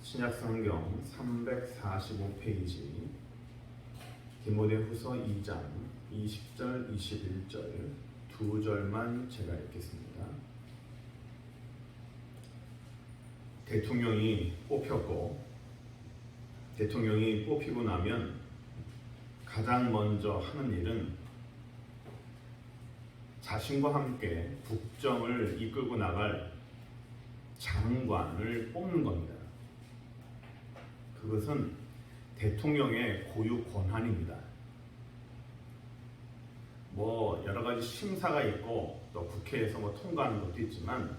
신약성경 345페이지 디모데후서 2장 20절 21절 두 절만 제가 읽겠습니다. 대통령이 뽑혔고 대통령이 뽑히고 나면 가장 먼저 하는 일은 자신과 함께 국정을 이끌고 나갈 장관을 뽑는 겁니다. 그것은 대통령의 고유 권한입니다. 여러 가지 심사가 있고 또 국회에서 통과하는 것도 있지만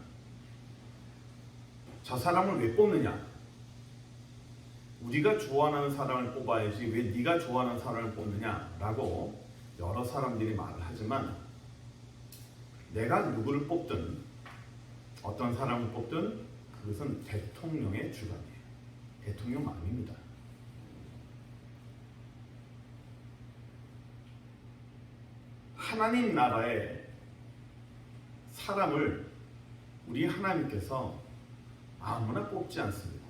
저 사람을 왜 뽑느냐? 우리가 좋아하는 사람을 뽑아야지 왜 네가 좋아하는 사람을 뽑느냐라고 여러 사람들이 말을 하지만 내가 누구를 뽑든 어떤 사람을 뽑든 그것은 대통령의 주관이에요. 대통령 마음입니다. 하나님 나라의 사람을 우리 하나님께서 아무나 뽑지 않습니다.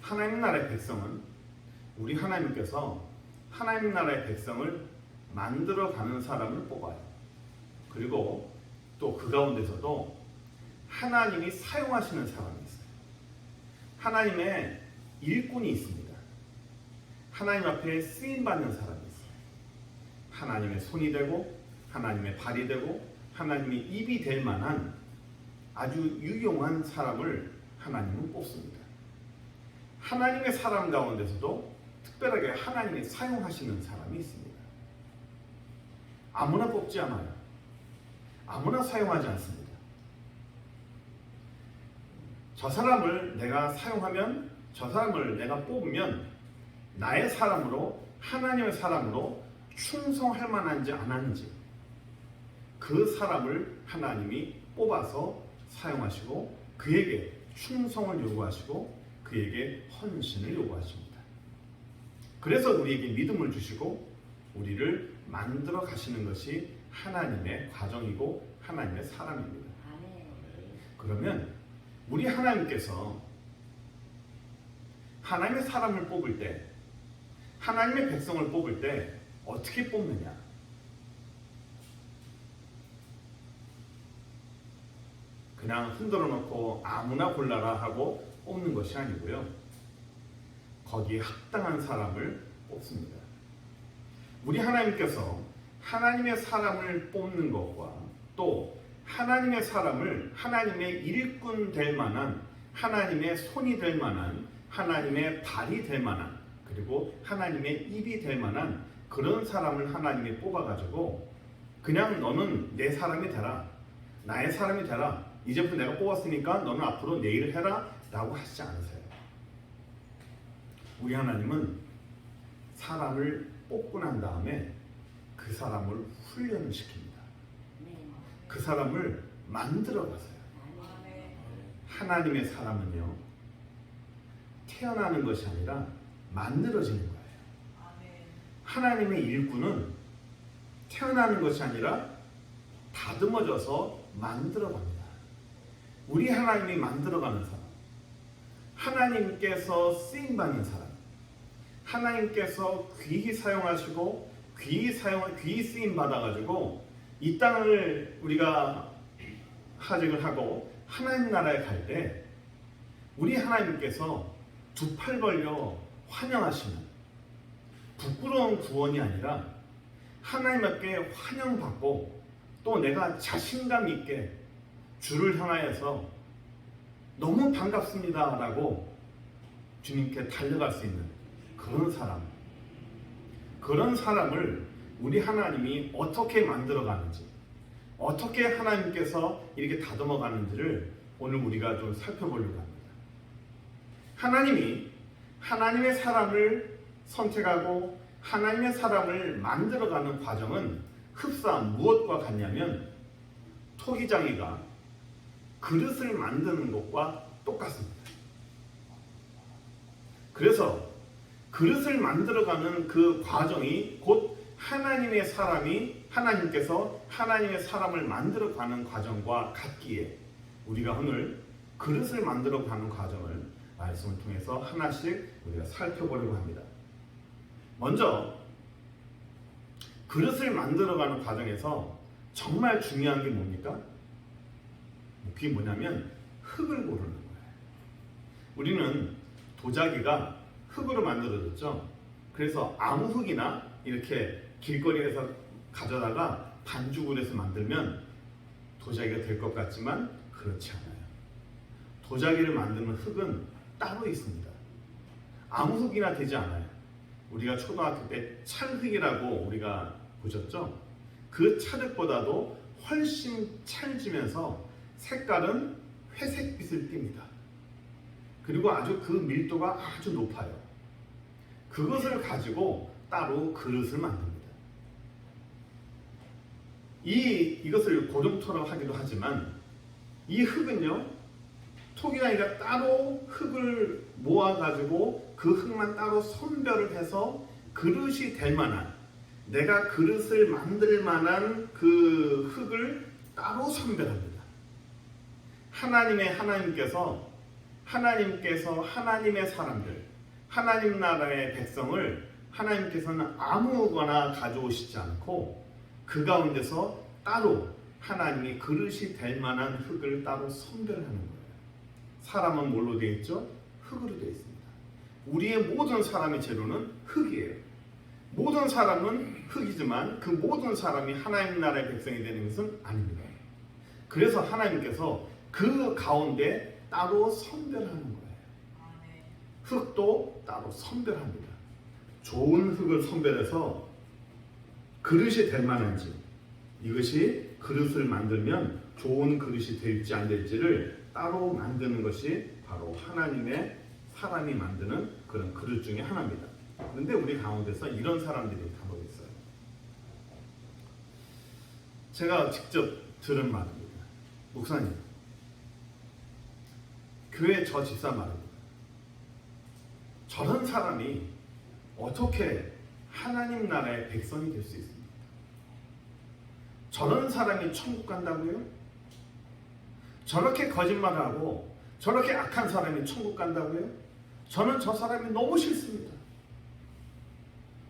하나님 나라의 백성은 우리 하나님께서 하나님 나라의 백성을 만들어가는 사람을 뽑아요. 그리고 또 그 가운데서도 하나님이 사용하시는 사람이 있어요. 하나님의 일꾼이 있습니다. 하나님 앞에 쓰임받는 사람이 있어요. 하나님의 손이 되고 하나님의 발이 되고 하나님의 입이 될 만한 아주 유용한 사람을 하나님은 뽑습니다. 하나님의 사람 가운데서도 특별하게 하나님이 사용하시는 사람이 있습니다. 아무나 뽑지 않아요. 아무나 사용하지 않습니다. 저 사람을 내가 사용하면, 저 사람을 내가 뽑으면 나의 사람으로, 하나님의 사람으로 충성할 만한지 안 하는지 그 사람을 하나님이 뽑아서 사용하시고 그에게 충성을 요구하시고 그에게 헌신을 요구하십니다. 그래서 우리에게 믿음을 주시고 우리를 만들어 가시는 것이 하나님의 과정이고 하나님의 사람입니다. 그러면 우리 하나님께서 하나님의 사람을 뽑을 때, 하나님의 백성을 뽑을 때 어떻게 뽑느냐? 그냥 흔들어 놓고 아무나 골라라 하고 뽑는 것이 아니고요. 거기에 합당한 사람을 뽑습니다. 우리 하나님께서 하나님의 사람을 뽑는 것과 또 하나님의 사람을 하나님의 일꾼 될 만한, 하나님의 손이 될 만한, 하나님의 발이 될 만한, 그리고 하나님의 입이 될 만한 그런 사람을 하나님이 뽑아가지고 그냥 너는 내 사람이 되라, 나의 사람이 되라, 이제부터 내가 뽑았으니까 너는 앞으로 내 일을 해라 라고 하시지 않으세요. 우리 하나님은 사람을 뽑고 난 다음에 그 사람을 훈련을 시킵니다. 그 사람을 만들어 가세요. 하나님의 사람은요, 태어나는 것이 아니라 만들어지는 거예요. 하나님의 일꾼은 태어나는 것이 아니라 다듬어져서 만들어갑니다. 우리 하나님이 만들어가는 사람, 하나님께서 쓰임받는 사람, 하나님께서 귀히 사용하시고 귀히 쓰임 받아가지고 이 땅을 우리가 하직을 하고 하나님 나라에 갈 때 우리 하나님께서 두 팔 벌려 환영하시는 부끄러운 구원이 아니라 하나님 앞에 환영받고 또 내가 자신감 있게 주를 향하여서 너무 반갑습니다 라고 주님께 달려갈 수 있는 그런 사람을 우리 하나님이 어떻게 만들어가는지, 어떻게 하나님께서 이렇게 다듬어 가는지를 오늘 우리가 좀 살펴보려고 합니다. 하나님이 하나님의 사람을 선택하고 하나님의 사람을 만들어가는 과정은 흡사한 무엇과 같냐면 토기장이가 그릇을 만드는 것과 똑같습니다. 그래서 그릇을 만들어가는 그 과정이 곧 하나님의 사람이 하나님께서 하나님의 사람을 만들어가는 과정과 같기에 우리가 오늘 그릇을 만들어 가는 과정을 말씀을 통해서 하나씩 우리가 살펴보려고 합니다. 먼저 그릇을 만들어가는 과정에서 정말 중요한 게 뭡니까? 그게 뭐냐면 흙을 고르는 거예요. 우리는 도자기가 흙으로 만들어졌죠. 그래서 아무 흙이나 이렇게 길거리에서 가져다가 반죽을 해서 만들면 도자기가 될 것 같지만 그렇지 않아요. 도자기를 만드는 흙은 따로 있습니다. 아무 흙이나 되지 않아요. 우리가 초등학교 때 찰흙이라고 우리가 보셨죠? 그 찰흙보다도 훨씬 찰지면서 색깔은 회색빛을 띱니다. 그리고 아주 그 밀도가 아주 높아요. 그것을 가지고 따로 그릇을 만듭니다. 이것을 고동토라고 하기도 하지만 이 흙은요, 톡이 아니라 따로 흙을 모아가지고 그 흙만 따로 선별을 해서 그릇이 될 만한, 내가 그릇을 만들 만한 그 흙을 따로 선별합니다. 하나님께서 하나님의 사람들, 하나님 나라의 백성을 하나님께서는 아무거나 가져오시지 않고 그 가운데서 따로 하나님이 그릇이 될 만한 흙을 따로 선별하는 거예요. 사람은 뭘로 되어 있죠? 흙으로 되어 있습니다. 우리의 모든 사람의 재료는 흙이에요. 모든 사람은 흙이지만 그 모든 사람이 하나님 나라의 백성이 되는 것은 아닙니다. 그래서 하나님께서 그 가운데 따로 선별하는 거예요. 흙도 따로 선별합니다. 좋은 흙을 선별해서 그릇이 될 만한지, 이것이 그릇을 만들면 좋은 그릇이 될지 안 될지를 따로 만드는 것이 바로 하나님의 사람이 만드는 그런 그릇 중에 하나입니다. 그런데 우리 가운데서 이런 사람들이 간혹 있어요. 제가 직접 들은 말입니다. 목사님, 교회 저 집사 말입니다. 저런 사람이 어떻게 하나님 나라의 백성이 될 수 있습니까? 저런 사람이 천국 간다고요? 저렇게 거짓말을 하고 저렇게 악한 사람이 천국 간다고요? 저는 저 사람이 너무 싫습니다.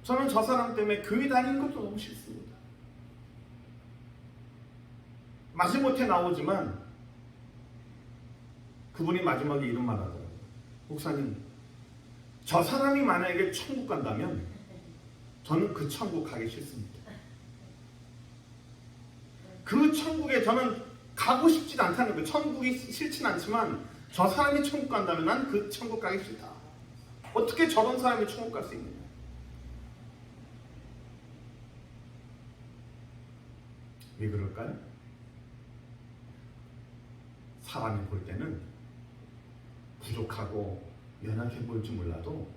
저는 저 사람 때문에 교회 다니는 것도 너무 싫습니다. 마지못해 나오지만 그분이 마지막에 이런 말 하더라고요. 목사님, 저 사람이 만약에 천국 간다면 저는 그 천국 가기 싫습니다. 그 천국에 저는 가고 싶지도 않다는 거예요. 천국이 싫진 않지만 저 사람이 천국 간다면 난 그 천국 가기 싫다. 어떻게 저런 사람이 천국 갈 수 있느냐. 왜 그럴까요? 사람이 볼 때는 부족하고 연약해 보일지 몰라도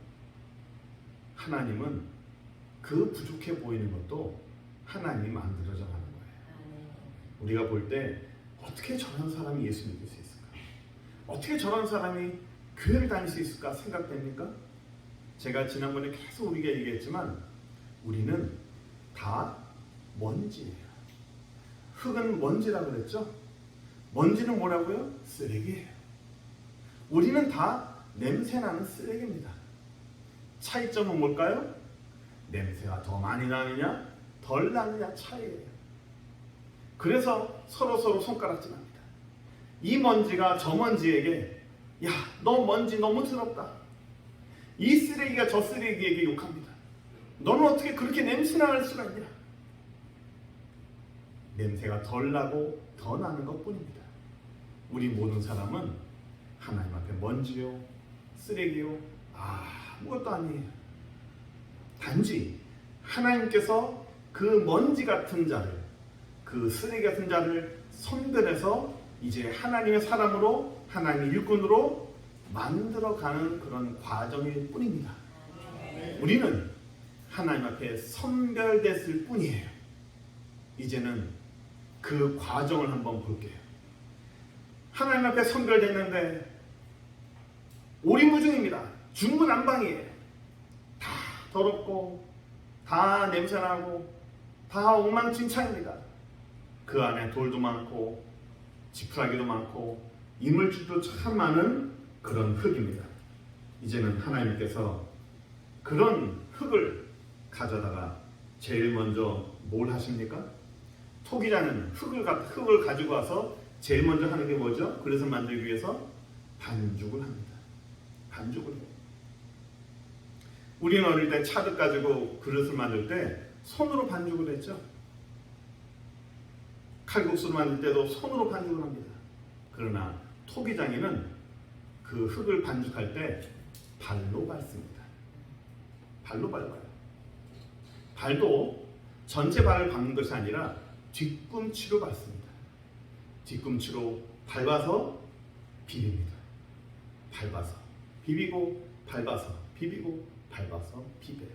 하나님은 그 부족해 보이는 것도 하나님이 만들어져 가는 거예요. 우리가 볼 때 어떻게 저런 사람이 예수 믿을 수 있을까? 어떻게 저런 사람이 교회를 다닐 수 있을까 생각됩니까? 제가 지난번에 계속 우리가 얘기했지만 우리는 다 먼지예요. 흙은 먼지라고 그랬죠? 먼지는 뭐라고요? 쓰레기예요. 우리는 다 냄새나는 쓰레기입니다. 차이점은 뭘까요? 냄새가 더 많이 나느냐 덜 나느냐 차이예요. 그래서 서로 손가락질합니다. 이 먼지가 저 먼지에게 야, 너 먼지 너무 더럽다. 이 쓰레기가 저 쓰레기에게 욕합니다. 너는 어떻게 그렇게 냄새나는 수가 있냐. 냄새가 덜 나고 더 나는 것뿐입니다. 우리 모든 사람은 하나님 앞에 먼지요, 쓰레기요, 아무것도 아니에요. 단지 하나님께서 그 먼지 같은 자를, 그 쓰레기 같은 자를 선별해서 이제 하나님의 사람으로, 하나님의 일꾼으로 만들어가는 그런 과정일 뿐입니다. 우리는 하나님 앞에 선별됐을 뿐이에요. 이제는 그 과정을 한번 볼게요. 하나님 앞에 선별됐는데 오리무중입니다. 중구난방이에요. 다 더럽고 다 냄새나고 다 엉망진창입니다. 그 안에 돌도 많고 지푸라기도 많고 이물질도 참 많은 그런 흙입니다. 이제는 하나님께서 그런 흙을 가져다가 제일 먼저 뭘 하십니까? 토기자는 흙을 가지고 와서 제일 먼저 하는 게 뭐죠? 그릇을 만들기 위해서 반죽을 합니다. 반죽을 해요. 우리는 어릴 때 차득 가지고 그릇을 만들 때 손으로 반죽을 했죠. 칼국수를 만들 때도 손으로 반죽을 합니다. 그러나 토기장이는 그 흙을 반죽할 때 발로 밟습니다. 발로 밟아요. 발도 전체 발을 밟는 것이 아니라 뒤꿈치로 밟습니다. 뒤꿈치로 밟아서 비빕니다. 밟아서 비비고 밟아서 비비고 밟아서 비벼요.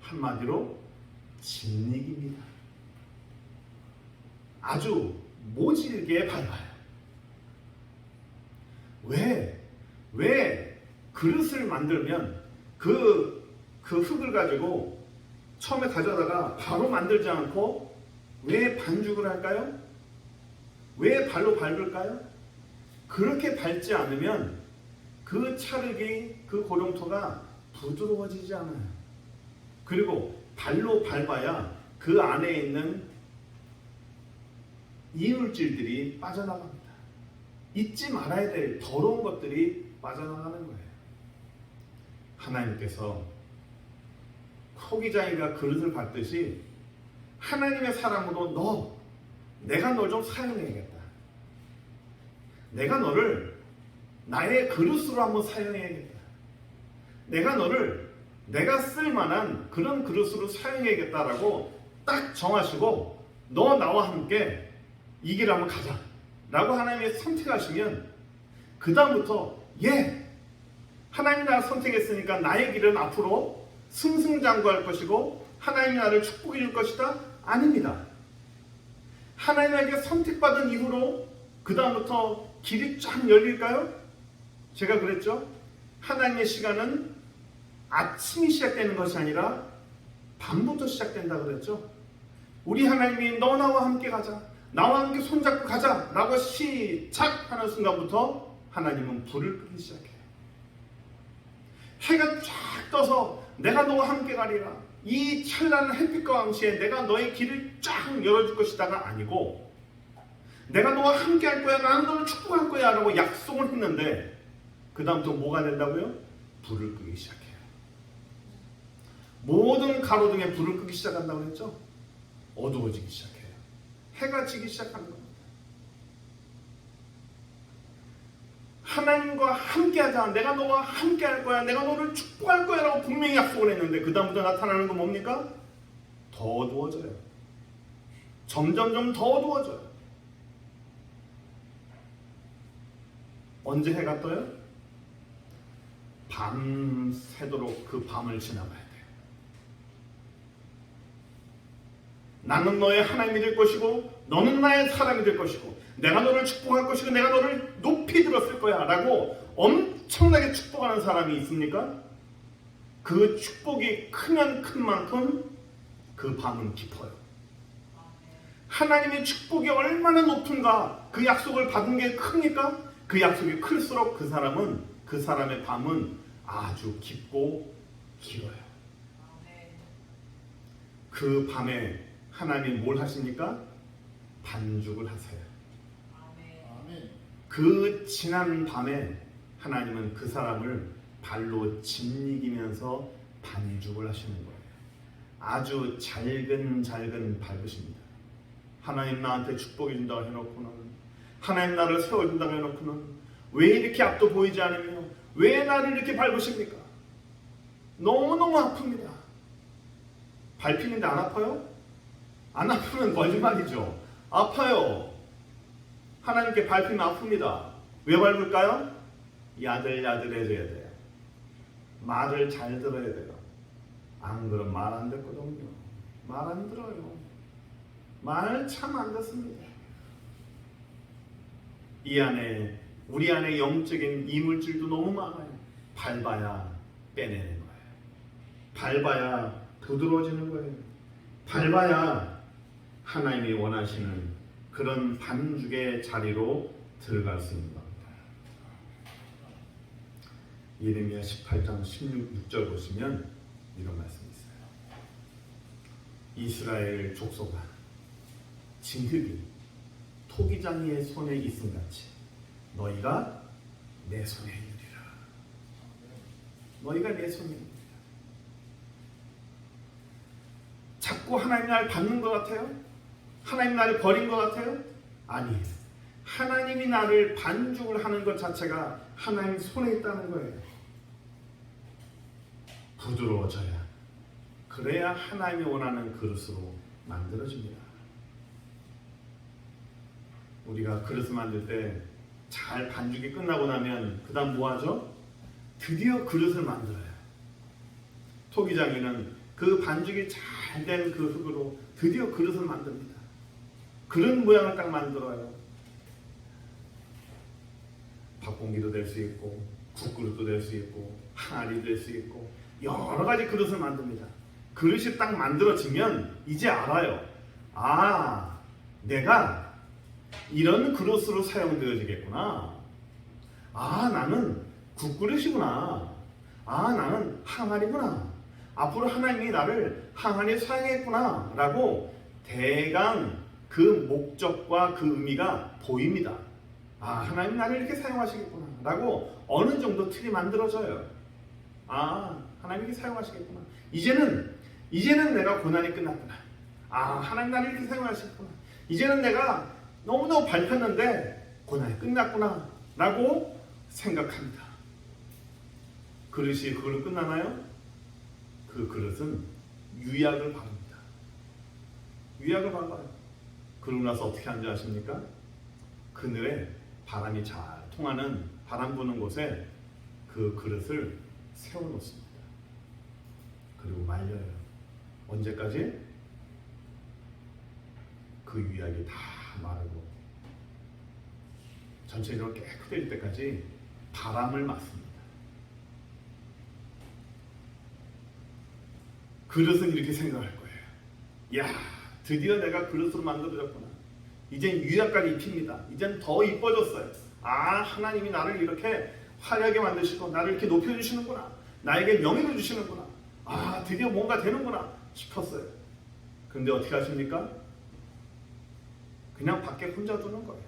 한마디로 진흙입니다. 아주 모질게 밟아요. 왜 그릇을 만들면 그 흙을 가지고 처음에 가져다가 바로 만들지 않고 왜 반죽을 할까요? 왜 발로 밟을까요? 그렇게 밟지 않으면 그 찰흙이, 그 고령토가 부드러워지지 않아요. 그리고 발로 밟아야 그 안에 있는 이물질들이 빠져나갑니다. 잊지 말아야 될 더러운 것들이 빠져나가는 거예요. 하나님께서 토기장이가 그릇을 밟듯이 하나님의 사람으로 내가 널 좀 사용해야겠다. 내가 너를 나의 그릇으로 한번 사용해야겠다. 내가 쓸만한 그런 그릇으로 사용해야겠다라고 딱 정하시고 너 나와 함께 이 길을 한번 가자 라고 하나님이 선택하시면 그 다음부터 하나님이 나를 선택했으니까 나의 길은 앞으로 승승장구할 것이고 하나님이 나를 축복해 줄 것이다? 아닙니다. 하나님에게 선택받은 이후로 그 다음부터 길이 쫙 열릴까요? 제가 그랬죠? 하나님의 시간은 아침이 시작되는 것이 아니라 밤부터 시작된다 그랬죠? 우리 하나님이 너 나와 함께 가자, 나와 함께 손잡고 가자 라고 시작하는 순간부터 하나님은 불을 끄기 시작해요. 해가 쫙 떠서 내가 너와 함께 가리라, 이 찬란한 햇빛과 왕시에 내가 너의 길을 쫙 열어줄 것이다가 아니고 내가 너와 함께 할 거야, 나는 너를 축복할 거야 라고 약속을 했는데 그 다음부터 뭐가 된다고요? 불을 끄기 시작해요. 모든 가로등에 불을 끄기 시작한다고 했죠? 어두워지기 시작해요. 해가 지기 시작하는 겁니다. 하나님과 함께하자, 내가 너와 함께할 거야, 내가 너를 축복할 거야 라고 분명히 약속을 했는데 그 다음부터 나타나는 건 뭡니까? 더 어두워져요. 점점점 더 어두워져요. 언제 해가 떠요? 밤새도록 그 밤을 지나가야 돼요. 나는 너의 하나님이 될 것이고 너는 나의 사람이 될 것이고 내가 너를 축복할 것이고 내가 너를 높이 들었을 거야 라고 엄청나게 축복하는 사람이 있습니까? 그 축복이 크면 큰 만큼 그 밤은 깊어요. 하나님의 축복이 얼마나 높은가, 그 약속을 받은 게 크니까 그 약속이 클수록 그 사람의 밤은 아주 깊고 길어요. 그 밤에 하나님이 뭘 하십니까? 반죽을 하세요. 그 지난 밤에 하나님은 그 사람을 발로 짓이기면서 반죽을 하시는 거예요. 아주 잘근 밟으십니다. 하나님 나한테 축복해 준다고 해놓고는, 하나님 나를 세워준다고 해놓고는 왜 이렇게 앞도 보이지 않으며 왜 나를 이렇게 밟으십니까? 너무너무 아픕니다. 밟히는데 안 아파요? 안 아프면 거짓말이죠. 아파요. 하나님께 밟히면 아픕니다. 왜 밟을까요? 야들야들해져야 돼요. 말을 잘 들어야 돼요. 안 그러면 말 안 듣거든요. 말 안 들어요. 말 참 안 듣습니다. 우리 안에 영적인 이물질도 너무 많아요. 밟아야 빼내는 거예요. 밟아야 부드러워지는 거예요. 밟아야 하나님이 원하시는 그런 반죽의 자리로 들어갈 수 있는 겁니다. 예레미야 18장 16절 보시면 이런 말씀이 있어요. 이스라엘 족속아, 진흙이 토기장이의 손에 있음같이 너희가 내 손에 있으리라. 너희가 내 손에 있으리라. 자꾸 하나님 나를 받는 것 같아요? 하나님 나를 버린 것 같아요? 아니에요. 하나님이 나를 반죽을 하는 것 자체가 하나님 손에 있다는 거예요. 부드러워져야, 그래야 하나님이 원하는 그릇으로 만들어집니다. 우리가 그릇을 만들 때 잘 반죽이 끝나고 나면 그 다음 뭐 하죠? 드디어 그릇을 만들어요. 토기장이는 그 반죽이 잘 된 그 흙으로 드디어 그릇을 만듭니다. 그릇 모양을 딱 만들어요. 밥공기도 될 수 있고 국그릇도 될 수 있고 항아리도 될 수 있고 여러 가지 그릇을 만듭니다. 그릇이 딱 만들어지면 이제 알아요. 아, 내가 이런 그릇으로 사용되어지겠구나. 아, 나는 국그릇이구나. 아, 나는 항아리구나. 앞으로 하나님이 나를 항아리에 사용했구나 라고 대강 그 목적과 그 의미가 보입니다. 아, 하나님 나를 이렇게 사용하시겠구나 라고 어느 정도 틀이 만들어져요. 아, 하나님 이렇게 사용하시겠구나. 이제는 내가 고난이 끝났구나. 아, 하나님 나를 이렇게 사용하시겠구나. 이제는 내가 너무너무 밟혔는데 고난이 끝났구나 라고 생각합니다. 그릇이 그걸로 끝나나요? 그 그릇은 유약을 바릅니다. 유약을 발라요. 그러고 나서 어떻게 하는지 아십니까? 그늘에 바람이 잘 통하는, 바람 부는 곳에 그 그릇을 세워놓습니다. 그리고 말려요. 언제까지? 그 유약이 다 마르고 전체적으로 깨끗해질 때까지 바람을 맞습니다. 그릇은 이렇게 생각할 거예요. 야, 드디어 내가 그릇으로 만들어졌구나. 이젠 유약까지 입힙니다. 이젠 더 이뻐졌어요. 아, 하나님이 나를 이렇게 화려하게 만드시고 나를 이렇게 높여주시는구나. 나에게 명예를 주시는구나. 아, 드디어 뭔가 되는구나 싶었어요. 그런데 어떻게 하십니까? 그냥 밖에 혼자 두는 거예요.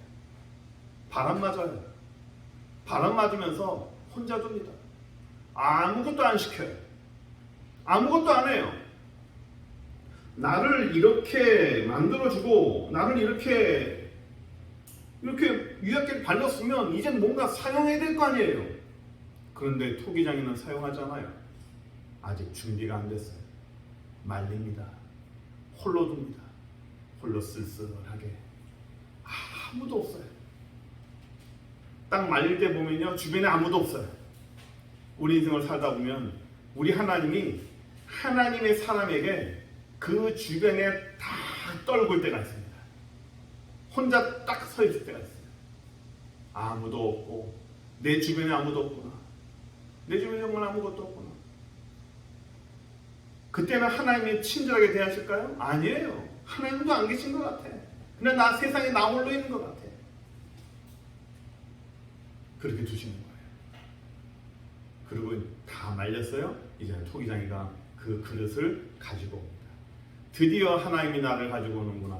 바람 맞아요. 바람 맞으면서 혼자 둡니다. 아무것도 안 시켜요. 아무것도 안 해요. 나를 이렇게 만들어주고 나를 이렇게 유약하게 발랐으면 이젠 뭔가 사용해야 될 거 아니에요. 그런데 토기장에는 사용하잖아요. 아직 준비가 안 됐어요. 말립니다. 홀로 둡니다. 홀로 쓸쓸하게. 아무도 없어요. 딱 말릴 때 보면요, 주변에 아무도 없어요. 우리 인생을 살다 보면 우리 하나님이 하나님의 사람에게 그 주변에 다 떨굴 때가 있습니다. 혼자 딱 서 있을 때가 있어요. 아무도 없고 내 주변에 아무도 없구나. 내 주변에 정말 아무것도 없구나. 그때는 하나님이 친절하게 대하실까요? 아니에요. 하나님도 안 계신 것 같아. 그냥 나 세상에 나 홀로 있는 것 같아. 그렇게 두시는 거예요. 그리고 다 말렸어요. 이제는 토기장이가 그 그릇을 가지고 옵니다. 드디어 하나님이 나를 가지고 오는구나.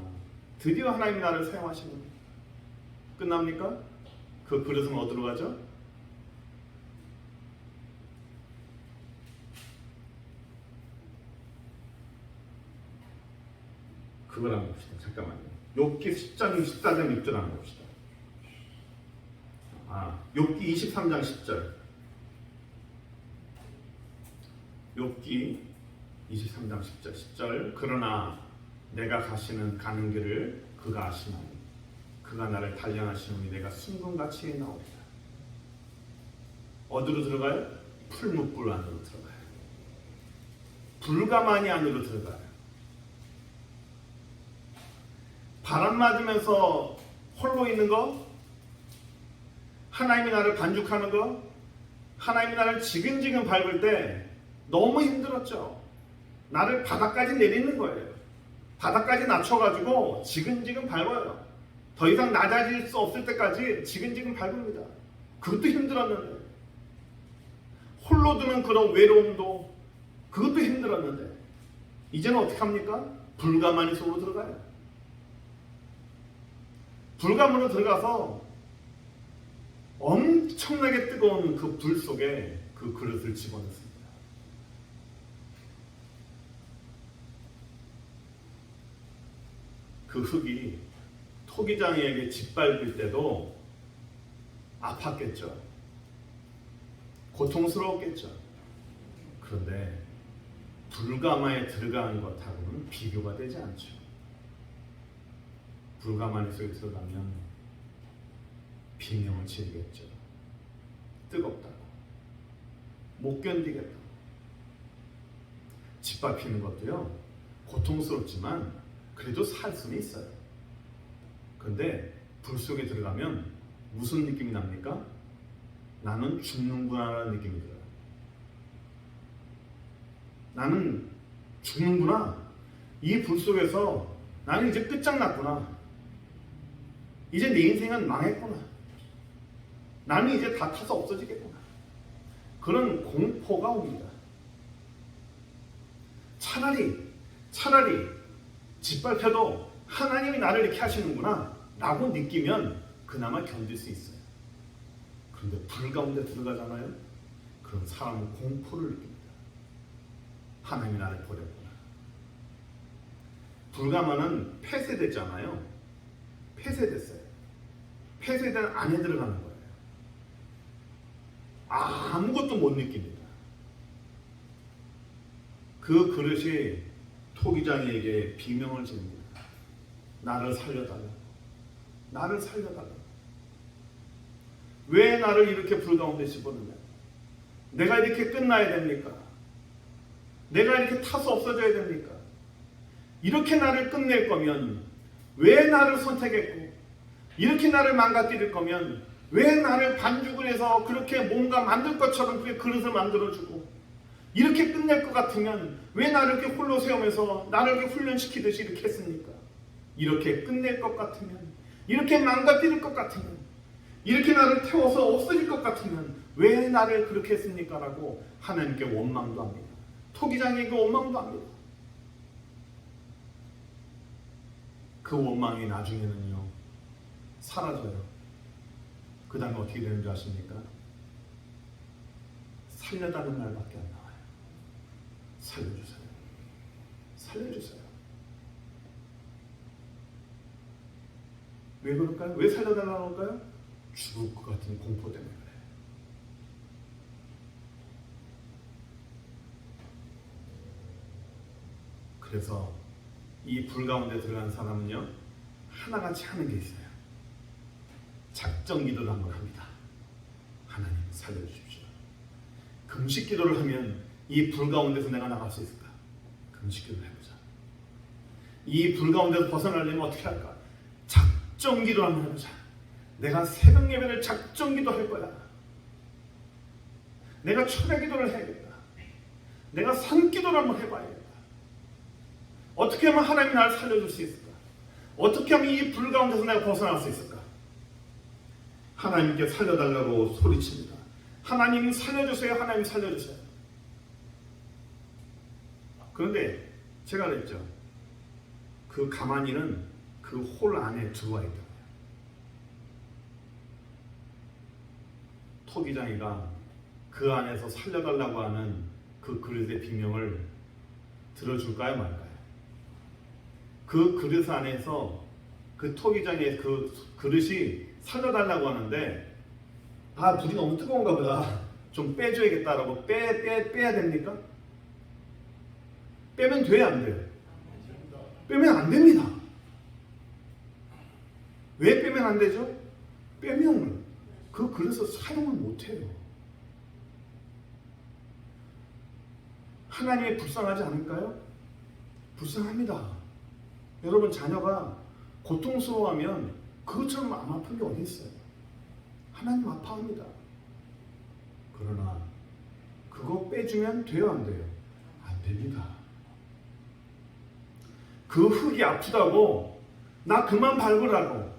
드디어 하나님이 나를 사용하시는구나. 끝납니까? 그 그릇은 어디로 가죠? 그걸 한번 봅시다. 잠깐만요. 욥기 10장 14장 6절 한번 봅시다. 욥기 23장 10절. 욥기 23장 10절. 그러나 내가 가는 길을 그가 아시나니 그가 나를 단련하시노니 내가 순금같이 나오리라. 어디로 들어가요? 풀무불 안으로 들어가요. 불가마니 안으로 들어가요. 바람 맞으면서 홀로 있는 거, 하나님이 나를 반죽하는 거, 하나님이 나를 지근지근 밟을 때 너무 힘들었죠. 나를 바닥까지 내리는 거예요. 바닥까지 낮춰가지고 지근지근 밟아요. 더 이상 낮아질 수 없을 때까지 지근지근 밟습니다. 그것도 힘들었는데, 홀로 드는 그런 외로움도 그것도 힘들었는데, 이제는 어떻게 합니까? 불가마니 속으로 들어가요. 불가문으로 들어가서 엄청나게 뜨거운 그 불 속에 그 그릇을 집어넣습니다. 그 흙이 토기장이에게 짓밟을 때도 아팠겠죠. 고통스러웠겠죠. 그런데 불가마에 들어가는 것하고는 비교가 되지 않죠. 불가마니 속에 들어가면 비명을 지르겠죠. 뜨겁다고, 못 견디겠다고. 짓밟히는 것도요, 고통스럽지만 그래도 살 수는 있어요. 그런데 불 속에 들어가면 무슨 느낌이 납니까? 나는 죽는구나라는 느낌이 들어요. 나는 죽는구나. 이 불 속에서 나는 이제 끝장났구나. 이제 내 인생은 망했구나. 나는 이제 다 타서 없어지겠구나. 그런 공포가 옵니다. 차라리 짓밟혀도 하나님이 나를 이렇게 하시는구나 라고 느끼면 그나마 견딜 수 있어요. 그런데 불 가운데 들어가잖아요. 그럼 사람은 공포를 느낍니다. 하나님이 나를 버렸구나. 불가마는 폐쇄됐잖아요. 폐쇄됐어요. 폐쇄된 안에 들어가는 거예요. 아무것도 못 느낍니다. 그 그릇이 토기장이에게 비명을 지릅니다. 나를 살려달라고. 나를 살려달라고. 왜 나를 이렇게 불 가운데 집어넣냐? 내가 이렇게 끝나야 됩니까? 내가 이렇게 타서 없어져야 됩니까? 이렇게 나를 끝낼 거면 왜 나를 선택했고, 이렇게 나를 망가뜨릴 거면 왜 나를 반죽을 해서 그렇게 뭔가 만들 것처럼 그렇게 그릇을 만들어주고, 이렇게 끝낼 것 같으면 왜 나를 이렇게 홀로 세우면서 나를 이렇게 훈련시키듯이 이렇게 했습니까? 이렇게 끝낼 것 같으면, 이렇게 망가뜨릴 것 같으면, 이렇게 나를 태워서 없어질 것 같으면 왜 나를 그렇게 했습니까? 라고 하나님께 원망도 합니다. 토기장에게 원망도 합니다. 그 원망이 나중에는요, 사라져요. 그 다음에 어떻게 되는 줄 아십니까? 살려달라는 말밖에 안 나와요. 살려주세요. 살려주세요. 왜 그럴까요? 왜 살려달라고 할까요? 죽을 것 같은 공포 때문에 그래요. 그래서 이 불 가운데 들어간 사람은요, 하나같이 하는 게 있어요. 작정 기도를 한번 합니다. 하나님 살려주십시오. 금식 기도를 하면 이 불 가운데서 내가 나갈 수 있을까? 금식 기도를 해보자. 이 불 가운데서 벗어나려면 어떻게 할까? 작정 기도를 한번 해보자. 내가 새벽 예배를 작정 기도할 거야. 내가 철야 기도를 해야겠다. 내가 산 기도를 한번 해봐야겠다. 어떻게 하면 하나님이 나를 살려줄 수 있을까? 어떻게 하면 이 불 가운데서 내가 벗어날 수 있을까? 하나님께 살려달라고 소리칩니다. 하나님 살려주세요. 하나님 살려주세요. 그런데 제가 그랬죠. 그 가만히는 그 홀 안에 들어와 있다. 토기장이가 그 안에서 살려달라고 하는 그 그릇의 비명을 들어줄까요, 말까요? 그 그릇 안에서 그 토기장의 그 그릇이 살려달라고 하는데, 불이 너무 뜨거운가 보다. 좀 빼줘야겠다라고 빼야 됩니까? 빼면 돼요, 안 돼요? 빼면 안 됩니다. 왜 빼면 안 되죠? 빼면 그 그릇을 사용을 못 해요. 하나님이 불쌍하지 않을까요? 불쌍합니다. 여러분, 자녀가 고통스러워하면 그것처럼 안 아픈 게 어디 있어요? 하나님 아파합니다. 그러나 그거 빼주면 돼요, 안 돼요? 안 됩니다. 그 흙이 아프다고 나 그만 밟으라고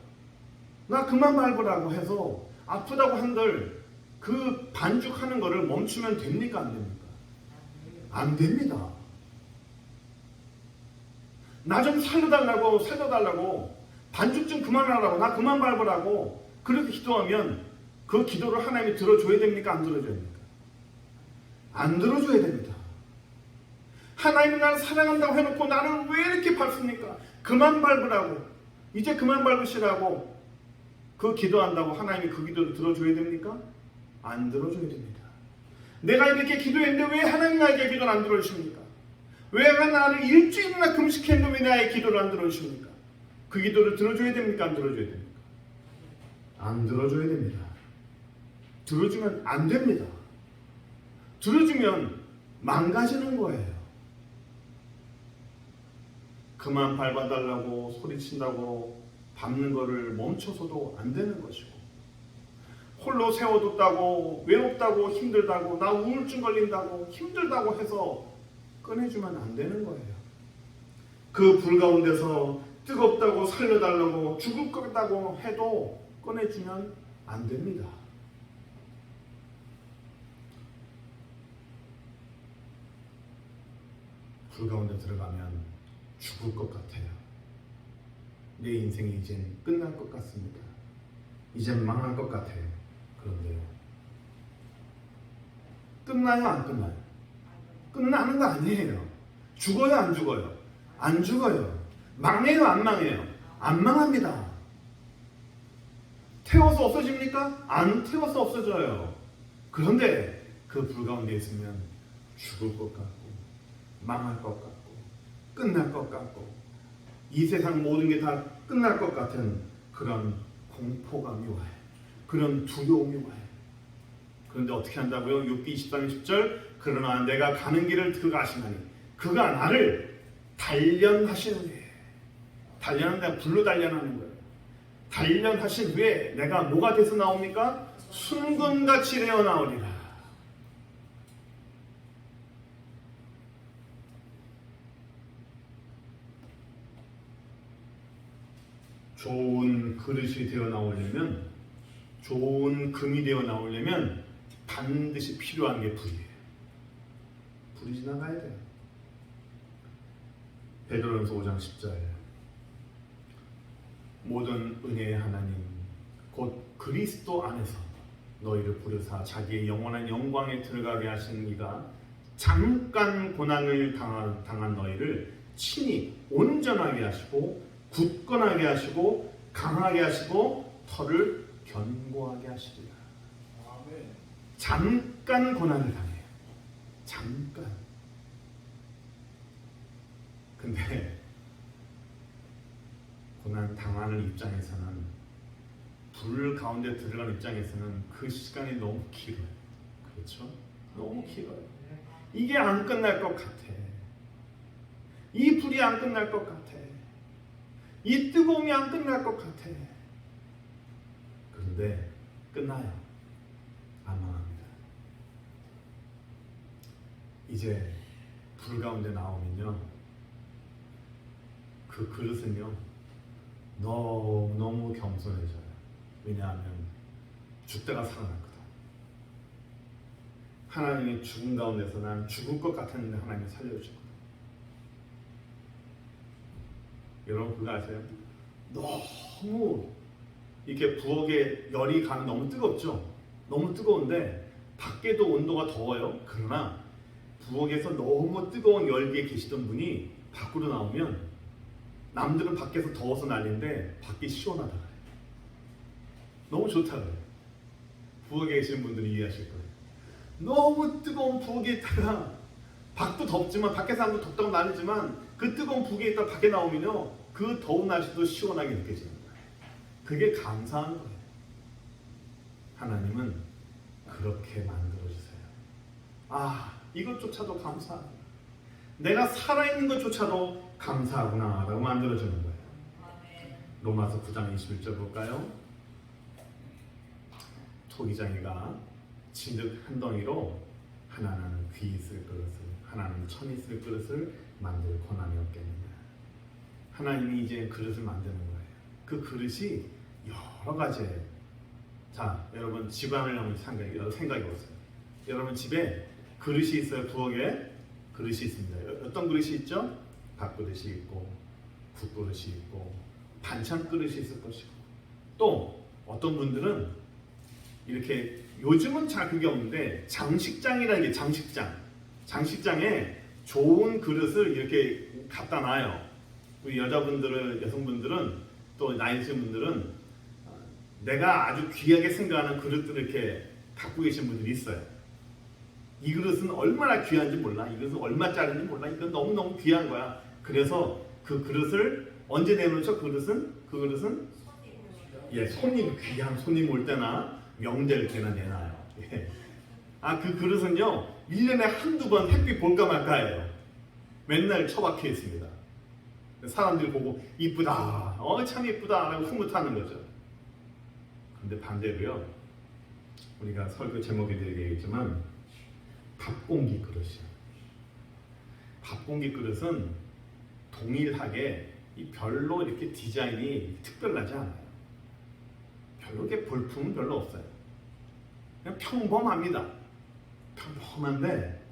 나 그만 밟으라고 해서 아프다고 한들 그 반죽하는 거를 멈추면 됩니까? 안 됩니까? 안 됩니다. 나 좀 살려달라고 반죽 좀 그만하라고, 나 그만 밟으라고 그렇게 기도하면 그 기도를 하나님이 들어줘야 됩니까? 안 들어줘야 됩니까? 안 들어줘야 됩니다. 하나님이 나를 사랑한다고 해놓고 나를 왜 이렇게 밟습니까? 그만 밟으라고, 이제 그만 밟으시라고 그 기도한다고 하나님이 그 기도를 들어줘야 됩니까? 안 들어줘야 됩니다. 내가 이렇게 기도했는데 왜 하나님 나에게 기도를 안 들어주십니까? 왜 나를 일주일이나 금식했는데 왜 나의 기도를 안 들어주십니까? 그 기도를 들어줘야 됩니까? 안 들어줘야 됩니까? 안 들어줘야 됩니다. 들어주면 안 됩니다. 들어주면 망가지는 거예요. 그만 밟아달라고 소리친다고 밟는 거를 멈춰서도 안 되는 것이고, 홀로 세워뒀다고 외롭다고 힘들다고 나 우울증 걸린다고 힘들다고 해서 꺼내주면 안 되는 거예요. 그 불 가운데서 뜨겁다고 살려달라고 죽을 거다고 해도 꺼내주면 안 됩니다. 불 가운데 들어가면 죽을 것 같아요. 내 인생이 이젠 끝날 것 같습니다. 이젠 망할 것 같아요. 그런데요, 끝나요? 안 끝나요? 끝나는 거 아니에요. 죽어요? 안 죽어요? 안 죽어요. 망해요? 안 망해요? 안 망합니다. 태워서 없어집니까? 안 태워서 없어져요. 그런데 그 불 가운데 있으면 죽을 것 같고 망할 것 같고 끝날 것 같고 이 세상 모든 게 다 끝날 것 같은 그런 공포감이 와요. 그런 두려움이 와요. 그런데 어떻게 한다고요? 욥기 23장 10절, 그러나 내가 가는 길을 그가 아시나니 그가 나를 단련하시는 후에, 단련은 내가 불로 단련하는 거예요. 단련하신 후에 내가 뭐가 돼서 나옵니까? 순금같이 되어 나오리라. 좋은 그릇이 되어 나오려면, 좋은 금이 되어 나오려면 반드시 필요한 게 불이에요. 불이 지나가야 돼요. 베드로전서 5장 10절, 모든 은혜의 하나님 곧 그리스도 안에서 너희를 부르사 자기의 영원한 영광에 들어가게 하신 이가 잠깐 고난을 당한 너희를 친히 온전하게 하시고 굳건하게 하시고 강하게 하시고 털을 견고하게 하시리라. 잠깐 고난을 당해요. 잠깐. 근데 고난 당하는 입장에서는, 불 가운데 들어가는 입장에서는 그 시간이 너무 길어요. 그렇죠? 너무 길어요. 이게 안 끝날 것 같아. 이 불이 안 끝날 것 같아. 이 뜨거움이 안 끝날 것 같아. 그런데 끝나요. 안 망합니다. 이제 불 가운데 나오면요, 그 그릇은요 너무 겸손해져요. 왜냐하면 죽다가 살아났거든. 하나님이 죽은 가운데서 난 죽을 것 같았는데 하나님이 살려주셨거든. 여러분 그거 아세요? 너무 이렇게 부엌에 열이 가면 너무 뜨겁죠? 너무 뜨거운데 밖에도 온도가 더워요. 그러나 부엌에서 너무 뜨거운 열기에 계시던 분이 밖으로 나오면 남들은 밖에서 더워서 난리인데 밖이 시원하다 그래요. 너무 좋다 그래요. 부엌에 계신 분들이 이해하실 거예요. 너무 뜨거운 부엌에 있다가, 밖도 덥지만 밖에 사람도 덥다고 난리지만 그 뜨거운 부엌에 있다가 밖에 나오면요 그 더운 날씨도 시원하게 느껴지는 거예요. 그게 감사한 거예요. 하나님은 그렇게 만들어주세요. 아, 이것조차도 감사하구나. 내가 살아있는 것조차도 감사하구나 라고 만들어주는 거예요. 로마서 9장 21절 볼까요? 토기장이가 진흙 한 덩이로 하나는 귀 있을 그릇을, 하나는 천 있을 그릇을 만들 권한이 없겠느냐. 하나님이 이제 그릇을 만드는 거예요. 그 그릇이 여러 가지. 자, 여러분 집안을 한번 생각해 보세요. 여러분 집에 그릇이 있어요. 부엌에 그릇이 있습니다. 어떤 그릇이 있죠? 밥그릇이 있고 국그릇이 있고 반찬 그릇이 있을 것이고, 또 어떤 분들은 이렇게, 요즘은 잘 그게 없는데 장식장이라는 게, 장식장에 좋은 그릇을 이렇게 갖다 놔요. 우리 여자분들은, 여성분들은, 또 나이 드신 분들은 내가 아주 귀하게 생각하는 그릇들을 이렇게 갖고 계신 분들이 있어요. 이 그릇은 얼마나 귀한지 몰라. 이 그릇은 얼마짜리인지 몰라. 이건 너무너무 귀한 거야. 그래서 그 그릇을 언제 내놓죠? 그 그릇은 예, 귀한 손님 올 때나 명절 때나 내놔요. 예. 그 그릇은요, 1년에 한두 번 햇빛 볼까 말까예요. 맨날 처박혀 있습니다. 사람들이 보고 이쁘다, 참 이쁘다 라고 흐뭇하는 거죠. 근데 반대로요, 우리가 설교 제목에도 얘기했지만 밥공기 그릇이요. 밥공기 그릇은 동일하게 별로 이렇게 디자인이 특별하지 않아요. 별로 이렇게 볼품은 별로 없어요. 그냥 평범합니다. 평범한데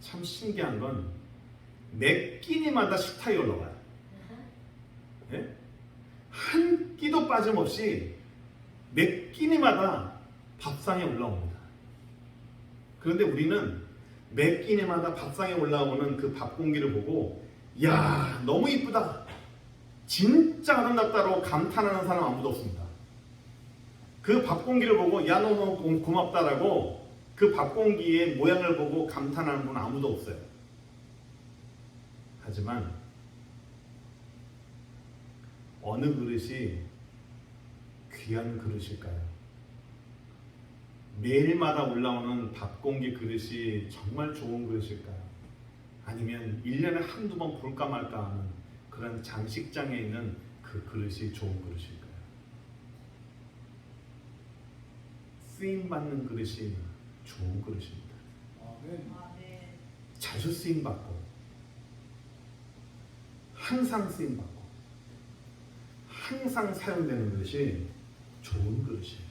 참 신기한 건 매 끼니마다 식탁에 올라가요. 네? 한 끼도 빠짐없이 매 끼니마다 밥상에 올라옵니다. 그런데 우리는 매 끼니마다 밥상에 올라오는 그 밥 공기를 보고 야, 너무 이쁘다, 진짜 아름답다고 감탄하는 사람 아무도 없습니다. 그 밥 공기를 보고 야, 너무 고맙다라고 그 밥 공기의 모양을 보고 감탄하는 분 아무도 없어요. 하지만 어느 그릇이 귀한 그릇일까요? 매일마다 올라오는 밥 공기 그릇이 정말 좋은 그릇일까요? 아니면 1년에 한두 번 볼까 말까 하는 그런 장식장에 있는 그 그릇이 좋은 그릇일까요? 쓰임받는 그릇이 좋은 그릇입니다. 자주 쓰임받고 항상 쓰임받고 항상 사용되는 그릇이 좋은 그릇이에요.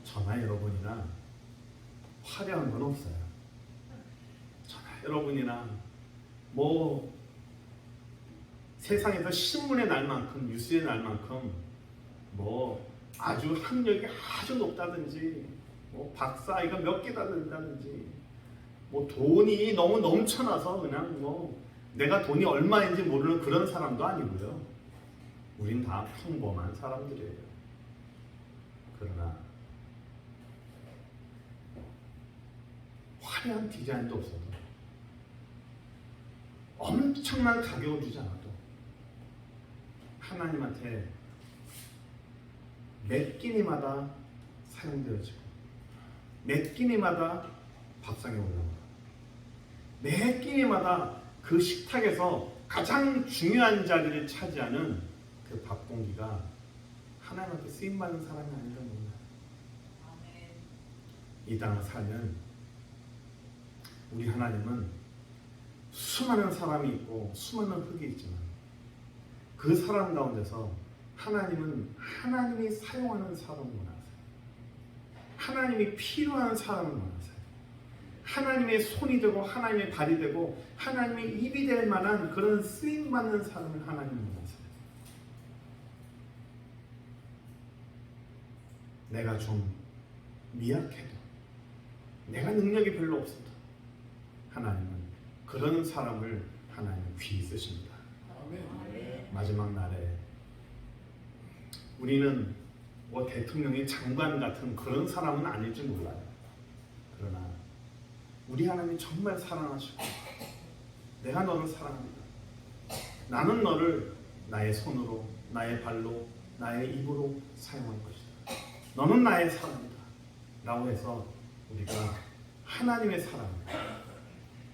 저나 여러분이나 화려한 건 없어요. 저나 여러분이나 뭐 세상에서 신문에 날 만큼, 뉴스에 날 만큼 뭐 아주 학력이 아주 높다든지, 뭐 박사이가 몇 개다 된다든지, 뭐 돈이 너무 넘쳐나서 그냥 뭐 내가 돈이 얼마인지 모르는 그런 사람도 아니고요. 우린 다 평범한 사람들이에요. 그러나 화려한 디자인도 없어도, 엄청난 가격을 주지 않아도 하나님한테 매 끼니마다 사용되어지고 매 끼니마다 밥상에 올라옵니다. 매 끼니마다 그 식탁에서 가장 중요한 자리를 차지하는 그 밥 공기가 하나님한테 쓰임받는 사람이 아닌가 몰라요. 이 땅을 살면 우리 하나님은 수많은 사람이 있고 수많은 흙이 있지만 그 사람 가운데서 하나님은 하나님이 사용하는 사람을 원하세요. 하나님이 필요한 사람을 원하세요. 하나님의 손이 되고 하나님의 발이 되고 하나님의 입이 될 만한 그런 쓰임받는 사람을 하나님은 원하세요. 내가 좀 미약해도, 내가 능력이 별로 없어도 하나님은 그런 사람을 하나님은 귀히 쓰십니다. 마지막 날에 우리는 뭐 대통령이 장관 같은 그런 사람은 아닐지 몰라요. 그러나 우리 하나님이 정말 사랑하시고 내가 너를 사랑합니다. 나는 너를 나의 손으로, 나의 발로, 나의 입으로 사용할 것이다. 너는 나의 사랑이다 라고 해서 우리가 하나님의 사랑입니다.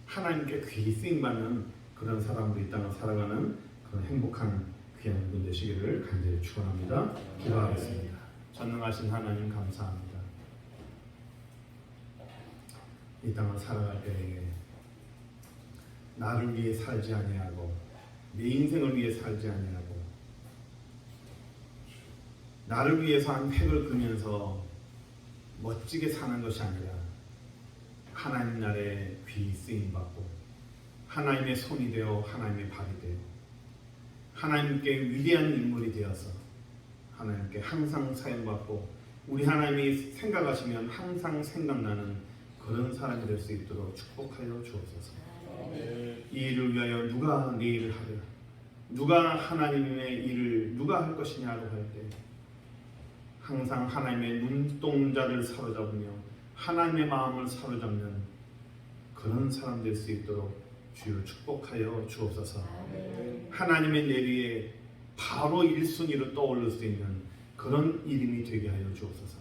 하나님께 귀히 쓰임받는 그런 사람으로 이 땅을 살아가는 그런 행복한 귀한 분 되시기를 간절히 축원합니다. 기도하겠습니다. 전능하신 하나님 감사합니다. 이 땅을 살아갈 때에 나를 위해 살지 아니하고 내 인생을 위해 살지 아니하고 나를 위해서 한 획을 그면서 멋지게 사는 것이 아니라 하나님 나라의 귀 쓰임 받고 하나님의 손이 되어 하나님의 발이 되어 하나님께 위대한 인물이 되어서 하나님께 항상 사용받고 우리 하나님이 생각하시면 항상 생각나는 그런 사람이 될 수 있도록 축복하여 주옵소서. 이 일을 위하여 누가 내 일을 하랴, 누가 하나님의 일을 누가 할 것이냐고 할 때 항상 하나님의 눈동자를 사로잡으며 하나님의 마음을 사로잡는 그런 사람 될 수 있도록 주여 축복하여 주옵소서. 하나님의 내리에 바로 1순위로 떠오를 수 있는 그런 이름이 되게 하여 주옵소서.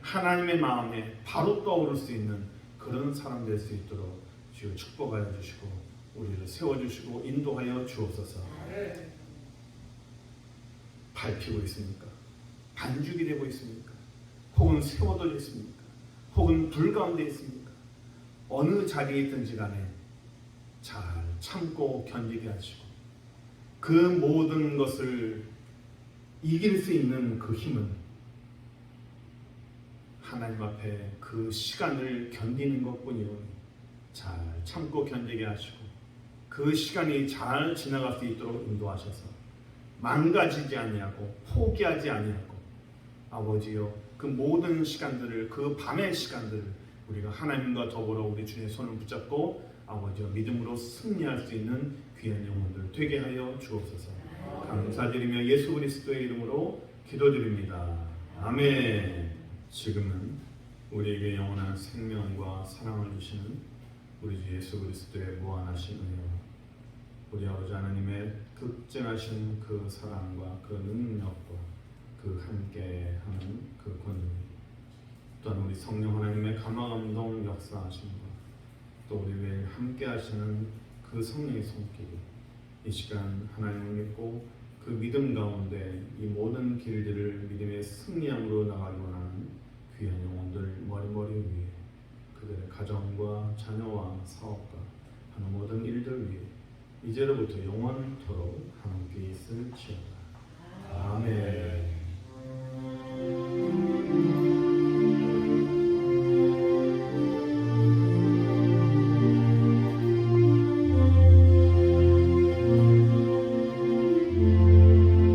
하나님의 마음에 바로 떠오를 수 있는 그런 사람 될 수 있도록 주여 축복하여 주시고 우리를 세워주시고 인도하여 주옵소서. 밟히고 있습니까? 반죽이 되고 있습니까? 혹은 세워져 있습니까? 혹은 불 가운데 있습니까? 어느 자리에 있든지 간에 잘 참고 견디게 하시고 그 모든 것을 이길 수 있는 그 힘은 하나님 앞에 그 시간을 견디는 것뿐이오니 잘 참고 견디게 하시고 그 시간이 잘 지나갈 수 있도록 인도하셔서 망가지지 아니하고 포기하지 아니하고 아버지여 그 모든 시간들을 그 밤의 시간들을 우리가 하나님과 더불어 우리 주의 손을 붙잡고 아버지여 믿음으로 승리할 수 있는 귀한 영혼들 되게 하여 주옵소서. 감사드리며 예수 그리스도의 이름으로 기도드립니다. 아멘. 지금은 우리에게 영원한 생명과 사랑을 주시는 우리 주 예수 그리스도의 무한하신 은혜와 우리 아버지 하나님의 극진하신 그 사랑과 그 능력과 그 함께하는 그 권위 또한 우리 성령 하나님의 감화감동 역사하심과 또 우리를 함께하시는 그 성령의 손길이 이 시간 하나님을 믿고 그 믿음 가운데 이 모든 길들을 믿음의 승리함으로 나가기 원하는 귀한 영혼들 머리머리 위에 그들의 가정과 자녀와 사업과 하는 모든 일들 위에 이제로부터 영원토록 함께 있을지어다. 아멘.